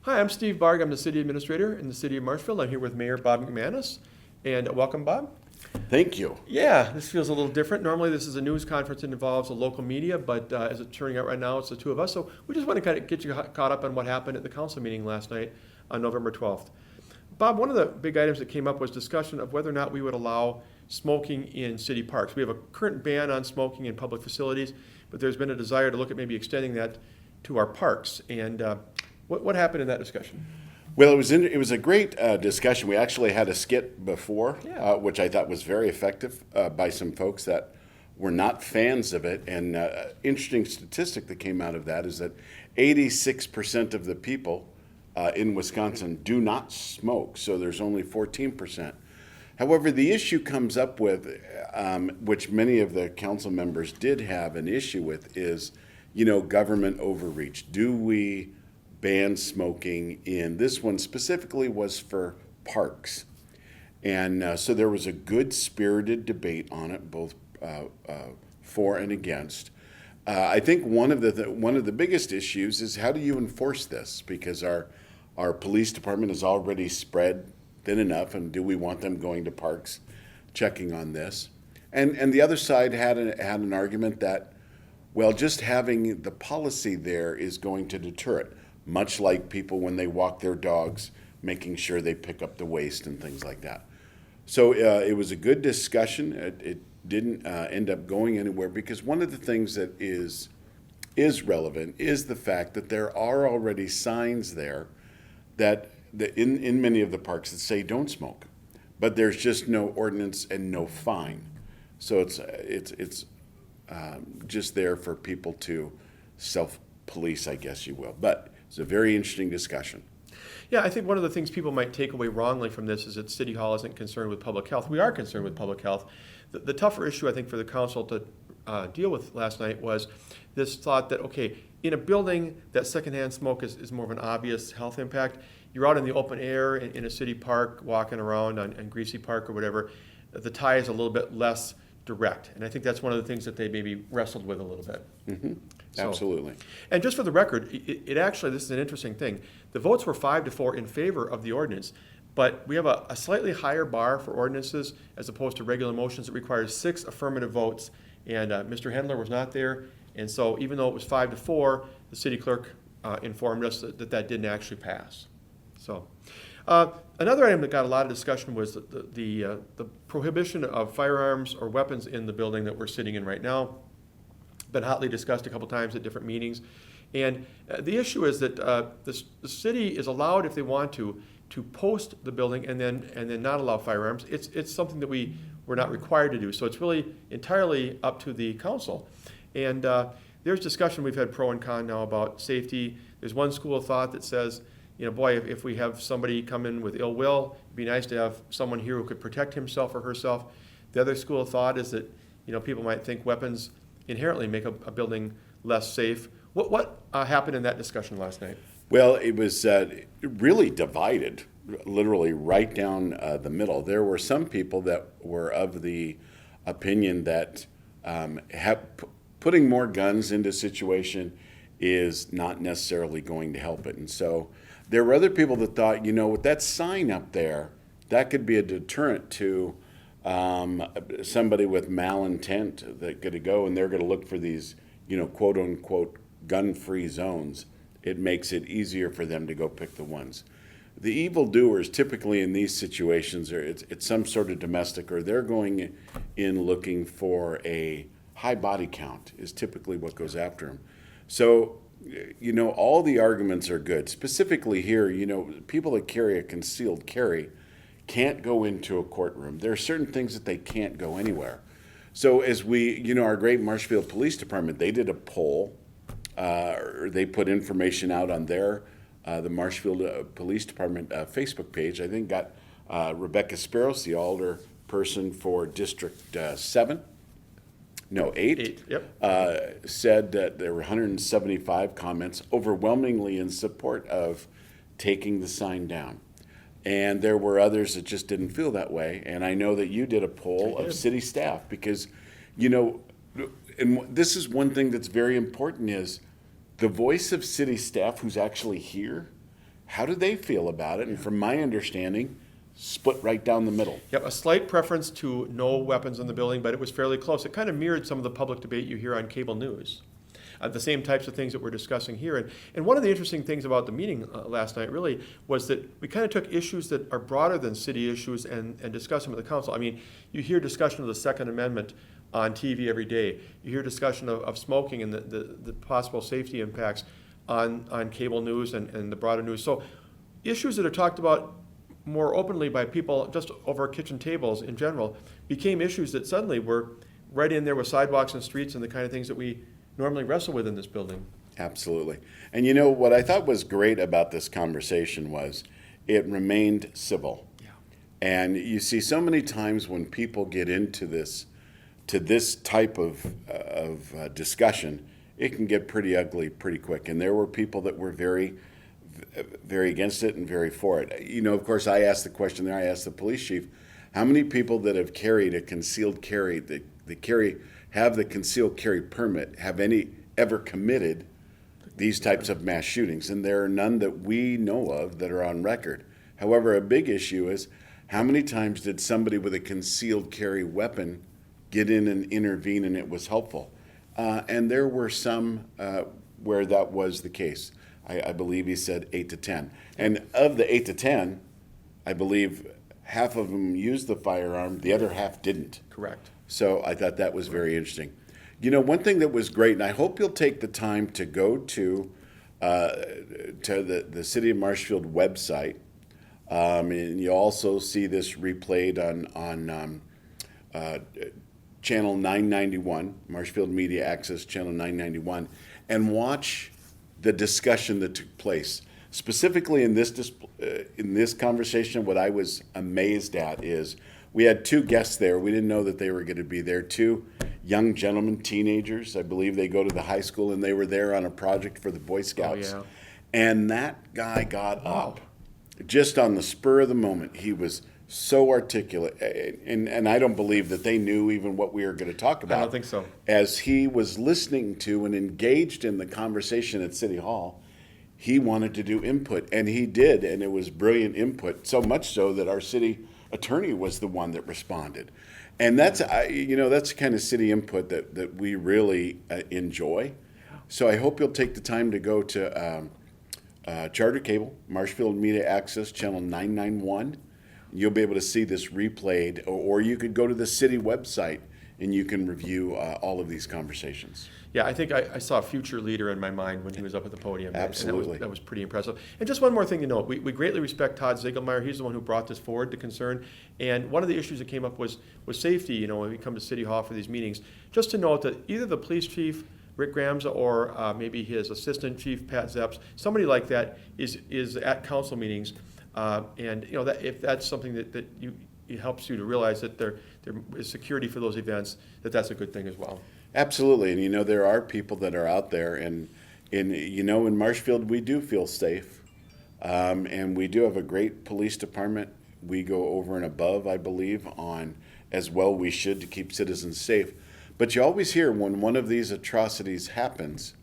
Hi, I'm Steve Barg. I'm the city administrator in the city of Marshfield. I'm here with Mayor Bob McManus. And welcome, Bob. Thank you. Yeah, this feels a little different. Normally, this is a news conference that involves the local media, but as it's turning out right now, it's the two of us. So we just want to kind of get you caught up on what happened at the council meeting last night on November 12th. Bob, one of the big items that came up was discussion of whether or not we would allow smoking in city parks. We have a current ban on smoking in public facilities, but there's been a desire to look at maybe extending that to our parks. And what happened in that discussion? Well, it was a great discussion. We actually had a skit before, Yeah. which I thought was very effective by some folks that were not fans of it. And interesting statistic that came out of that is that 86% of the people in Wisconsin do not smoke. So there's only 14%. However, the issue comes up with, which many of the council members did have an issue with, is, government overreach. Do we ban smoking in, this one specifically was for parks. And so there was a good spirited debate on it, both for and against. I think one of the biggest issues is how do you enforce this? Because our police department is already spread thin enough, and do we want them going to parks checking on this? And the other side had an argument that, well, just having the policy there is going to deter it. Much like people when they walk their dogs, making sure they pick up the waste and things like that. So it was a good discussion. It didn't end up going anywhere because one of the things that is relevant is the fact that there are already signs there that in many of the parks that say don't smoke, but there's just no ordinance and no fine. So it's just there for people to self-police, I guess you will. But it's a very interesting discussion. Yeah, I think one of the things people might take away wrongly from this is that City Hall isn't concerned with public health. We are concerned with public health. The tougher issue, I think, for the council to deal with last night was this thought that, okay, in a building, that secondhand smoke is more of an obvious health impact. You're out in the open air in a city park, walking around on Greasy Park or whatever, the tie is a little bit less direct. And I think that's one of the things that they maybe wrestled with a little bit. Mm-hmm. So, absolutely. And just for the record, it actually, this is an interesting thing. The votes were 5-4 in favor of the ordinance, but we have a slightly higher bar for ordinances as opposed to regular motions. It requires 6 affirmative votes, and Mr. Hendler was not there. And so even though it was 5-4, the city clerk informed us that didn't actually pass. So another item that got a lot of discussion was the prohibition of firearms or weapons in the building that we're sitting in right now. Been hotly discussed a couple times at different meetings. And the issue is that the city is allowed, if they want to post the building and then not allow firearms. It's something that we're not required to do. So it's really entirely up to the council. And there's discussion, we've had pro and con now about safety. There's one school of thought that says, boy, if we have somebody come in with ill will, it'd be nice to have someone here who could protect himself or herself. The other school of thought is that, people might think weapons inherently make a building less safe. What happened in that discussion last night? Well, it was really divided, literally right down the middle. There were some people that were of the opinion that putting more guns into a situation is not necessarily going to help it. And so there were other people that thought, with that sign up there, that could be a deterrent to somebody with malintent that going to go and they're going to look for these, quote unquote, gun-free zones. It makes it easier for them to go pick the ones. The evildoers typically in these situations it's some sort of domestic, or they're going in looking for a high body count is typically what goes after them. So, all the arguments are good. Specifically here, people that carry a concealed carry can't go into a courtroom. There are certain things that they can't go anywhere. So as our great Marshfield Police Department, they did a poll, or they put information out on their, the Marshfield Police Department Facebook page. I think got Rebecca Sparrows, the alder person for District 7. No, 8. Yep. Said that there were 175 comments, overwhelmingly in support of taking the sign down. And there were others that just didn't feel that way. And I know that you did a poll of city staff because, and this is one thing that's very important is the voice of city staff who's actually here how do they feel about it? And from my understanding, split right down the middle. Yep, a slight preference to no weapons in the building, but it was fairly close. It kind of mirrored some of the public debate you hear on cable news. The same types of things that we're discussing here. And one of the interesting things about the meeting last night really was that we kind of took issues that are broader than city issues and discussed them with the council. I mean, you hear discussion of the Second Amendment on TV every day. You hear discussion of smoking and the possible safety impacts on cable news and the broader news. So issues that are talked about more openly by people just over kitchen tables in general became issues that suddenly were right in there with sidewalks and streets and the kind of things that we normally wrestle with in this building. Absolutely. And you know, what I thought was great about this conversation was it remained civil. Yeah. And you see so many times when people get into this type of discussion, it can get pretty ugly pretty quick. And there were people that were very, very against it and very for it. You know, of course, I asked the question there, I asked the police chief, how many people that have carried a concealed carry, have the concealed carry permit, have any ever committed these types of mass shootings? And there are none that we know of that are on record. However, a big issue is how many times did somebody with a concealed carry weapon get in and intervene and it was helpful? And there were some where that was the case. I believe he said 8 to 10. And of the 8 to 10, I believe half of them used the firearm, the other half didn't. Correct. So I thought that was very interesting. You know, one thing that was great, and I hope you'll take the time to go to the City of Marshfield website, and you also see this replayed on Channel 991, Marshfield Media Access Channel 991, and watch the discussion that took place. Specifically in this conversation, what I was amazed at is we had two guests there. We didn't know that they were going to be there. Two young gentlemen, teenagers. I believe they go to the high school, and they were there on a project for the Boy Scouts. Oh, yeah. And that guy got up just on the spur of the moment. He was so articulate. And I don't believe that they knew even what we were going to talk about. I don't think so. As he was listening to and engaged in the conversation at City Hall, he wanted to do input, and he did, and it was brilliant input, so much so that our city attorney was the one that responded. And that's the kind of city input that we really enjoy. So I hope you'll take the time to go to Charter Cable, Marshfield Media Access, Channel 991. You'll be able to see this replayed, or you could go to the city website and you can review all of these conversations. Yeah, I think I saw a future leader in my mind when he was up at the podium. Absolutely. And that was pretty impressive. And just one more thing to note, we greatly respect Todd Ziegelmeyer. He's the one who brought this forward, the concern. And one of the issues that came up was safety, you know, when we come to City Hall for these meetings. Just to note that either the police chief, Rick Gramza, or maybe his assistant chief, Pat Zepps, somebody like that is at council meetings. And, you know, that if that's something that it helps you to realize that there is security for those events, that's a good thing as well. Absolutely, and you know, there are people that are out there, and in Marshfield we do feel safe, and we do have a great police department. We go over and above, I believe, on as well we should to keep citizens safe. But you always hear when one of these atrocities happens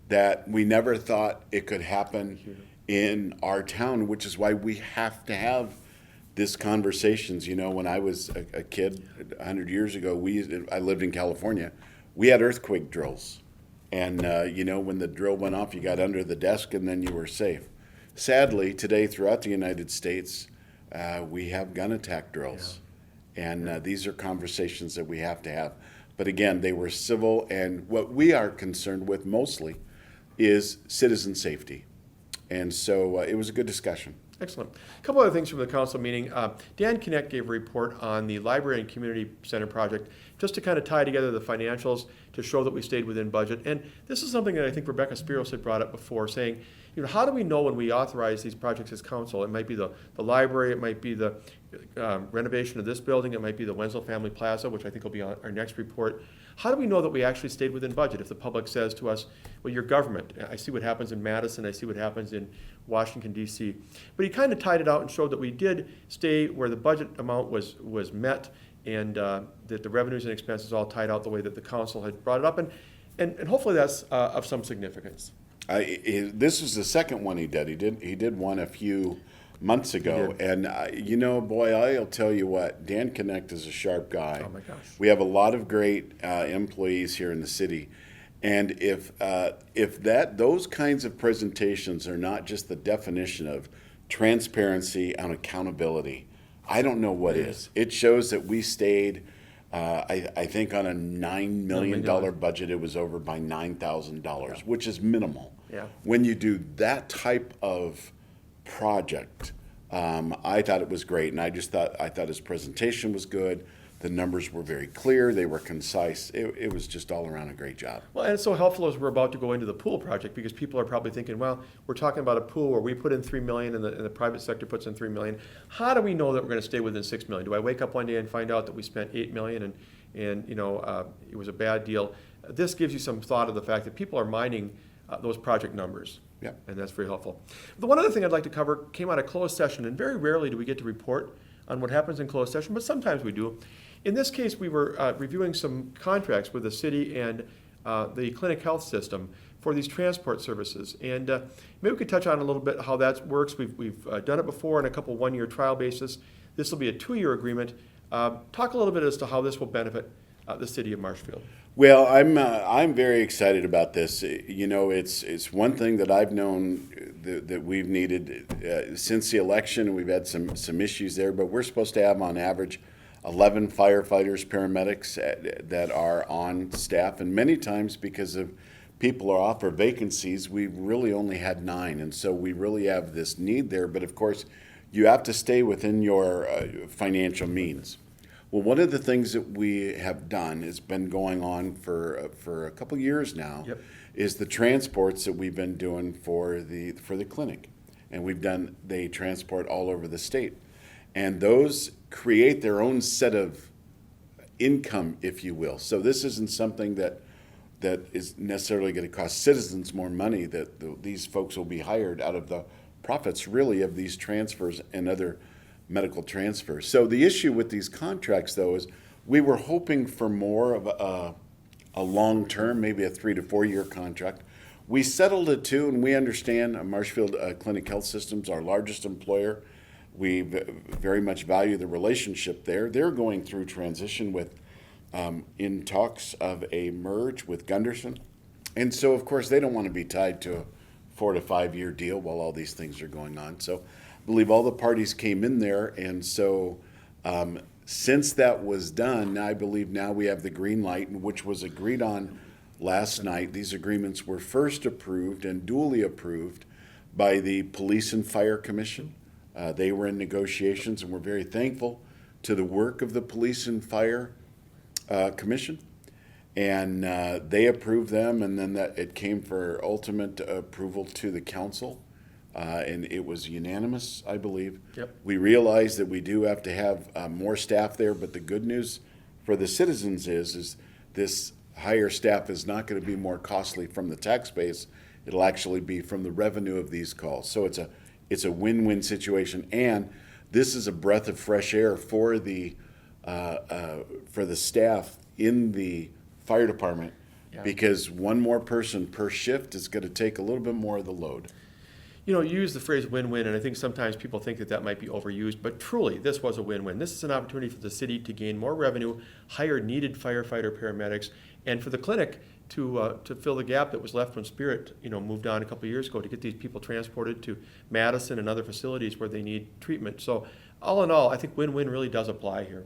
that we never thought it could happen in our town, which is why we have to have this conversations. You know, when I was a kid 100 years ago, I lived in California. We had earthquake drills, and when the drill went off, you got under the desk and then you were safe. Sadly, today throughout the United States, we have gun attack drills, and these are conversations that we have to have. But again, they were civil, and what we are concerned with mostly is citizen safety. And so it was a good discussion. Excellent. A couple other things from the council meeting. Dan Kinect gave a report on the library and community center project, just to kind of tie together the financials to show that we stayed within budget. And this is something that I think Rebecca Spiros had brought up before, saying, you know, how do we know when we authorize these projects as council? It might be the library, it might be the renovation of this building, it might be the Wenzel Family Plaza, which I think will be on our next report. How do we know that we actually stayed within budget if the public says to us, well, your government, I see what happens in Madison, I see what happens in Washington, D.C. But he kind of tied it out and showed that we did stay where the budget amount was met, and that the revenues and expenses all tied out the way that the council had brought it up. And hopefully that's of some significance. This was the second one he did. He did one a few months ago, and boy, I'll tell you what, Dan Connect is a sharp guy. Oh my gosh. We have a lot of great employees here in the city, and if those kinds of presentations are not just the definition of transparency and accountability, I don't know what is. It shows that we stayed. I think on a $9 million budget, it was over by $9,000, which is minimal. Yeah. When you do that type of project, I thought it was great, and I thought his presentation was good. The numbers were very clear. They were concise. It was just all around a great job. Well, and it's so helpful as we're about to go into the pool project, because people are probably thinking, well, we're talking about a pool where we put in $3 million and the private sector puts in $3 million. How do we know that we're going to stay within $6 million? Do I wake up one day and find out that we spent $8 million and it was a bad deal? This gives you some thought of the fact that people are minding those project numbers. Yeah. And that's very helpful. The one other thing I'd like to cover came out of closed session, and very rarely do we get to report on what happens in closed session, but sometimes we do. In this case, we were reviewing some contracts with the city and the clinic health system for these transport services. And maybe we could touch on a little bit how that works. We've done it before on a couple one-year trial basis. This will be a 2-year agreement. Talk a little bit as to how this will benefit the city of Marshfield. Well, I'm very excited about this. It's one thing that I've known that we've needed since the election. We've had some issues there, but we're supposed to have on average 11 firefighters, paramedics that are on staff, and many times because of people are off or vacancies, we've really only had 9, and so we really have this need there. But of course, you have to stay within your financial means. Well, one of the things that we have done has been going on for a couple years now. Yep. Is the transports that we've been doing for the clinic, and they transport all over the state, and those create their own set of income, if you will. So this isn't something that is necessarily going to cost citizens more money. That these folks will be hired out of the profits, really, of these transfers and other medical transfers. So the issue with these contracts, though, is we were hoping for more of a long-term, maybe a 3 to 4 year contract. We settled it too, and we understand Marshfield Clinic Health Systems, our largest employer. We very much value the relationship there. They're going through transition in talks of a merge with Gunderson. And so, of course, they don't want to be tied to a 4 to 5 year deal while all these things are going on. So I believe all the parties came in there, and so since that was done, I believe now we have the green light, which was agreed on last night. These agreements were first approved and duly approved by the Police and Fire Commission. They were in negotiations, and we're very thankful to the work of the Police and Fire Commission. And they approved them, and then it came for ultimate approval to the council. And it was unanimous, I believe. Yep. We realize that we do have to have more staff there, but the good news for the citizens is this higher staff is not going to be more costly from the tax base. It'll actually be from the revenue of these calls. So it's a win-win situation, and this is a breath of fresh air for the staff in the fire department, because one more person per shift is going to take a little bit more of the load. You use the phrase win-win, and I think sometimes people think that might be overused, but truly, this was a win-win. This is an opportunity for the city to gain more revenue, hire needed firefighter paramedics, and for the clinic to fill the gap that was left when Spirit, moved on a couple of years ago, to get these people transported to Madison and other facilities where they need treatment. So all in all, I think win-win really does apply here.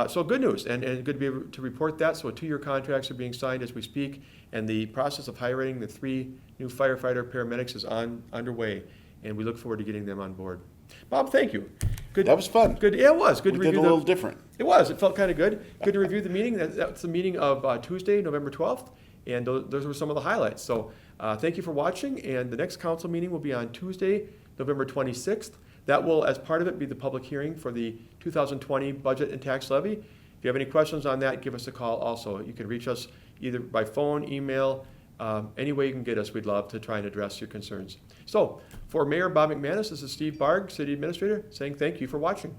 So good news, and good to be able to report that. So 2-year contracts are being signed as we speak, and the process of hiring the 3 new firefighter paramedics is underway, and we look forward to getting them on board. Bob, thank you. Good. That was fun. Good. Yeah, it was good to We review. did a little different. It was. It felt kind of good. Good to review the meeting. That's the meeting of Tuesday, November 12th, and those were some of the highlights. So thank you for watching, and the next council meeting will be on Tuesday, November 26th. That will, as part of it, be the public hearing for the 2020 budget and tax levy. If you have any questions on that, give us a call also. You can reach us either by phone, email, any way you can get us. We'd love to try and address your concerns. So for Mayor Bob McManus, this is Steve Barg, City Administrator, saying thank you for watching.